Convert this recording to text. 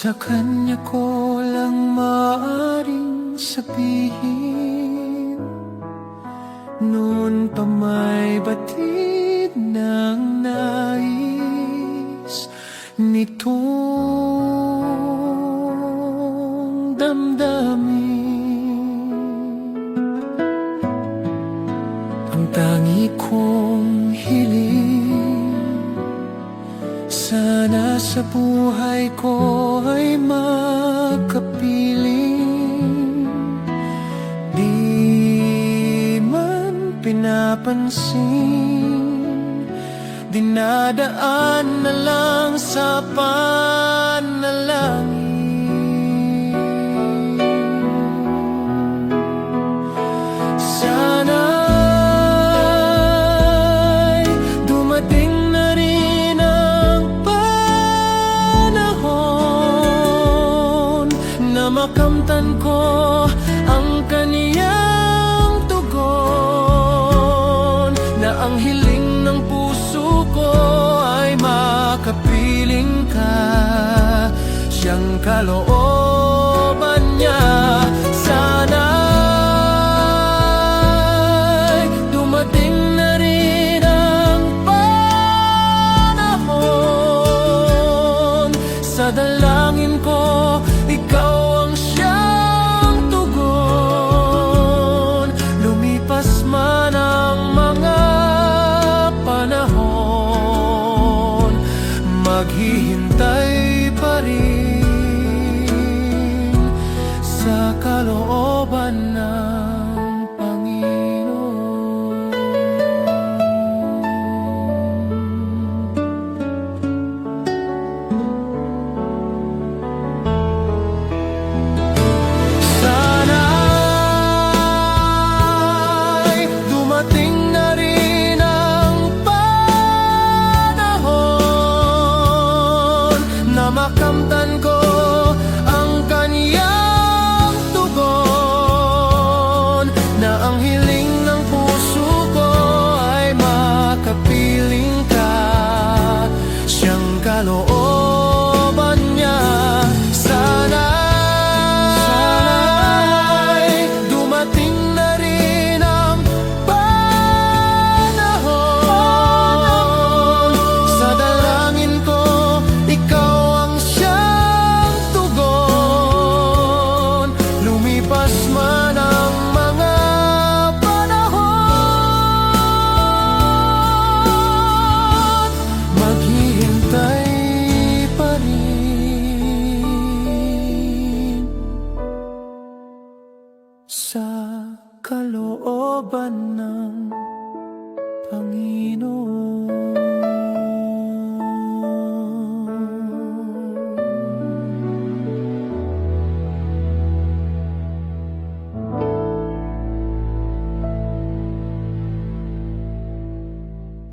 Sa kanya ko lang maaaring sabihin, noon pa may batid ng nais nitong damdamin. Ang tangi kong hiling, sana sa buhay ko ay makapiling. Di man pinapansin, dinadaan na lang sa panalangin. Sana'y dumating na rin ang panahon na makamtan ko ang kaniyang tugon, na ang hiling ng puso ko ay makapiling ka, siyang kalooban niya. Sana'y dumating na rin ang panahon, sa dalangin ko ikaw ang siyang tugon. Lumipas man ang mga panahon, maghihintay pa rin sa kalooban ng Panginoon. Sana'y dumating na rin ang panahon na makamtan ko ang kaniyang tugon, na ang hiling ng puso ko ay makapiling ka, siyang kalooban niya. Sana'y dumating na rin ang panahon, sa dalangin ko ikaw ang siyang tugon. Lumipas man ang mga panahon, maghihintay pa rin sa kalooban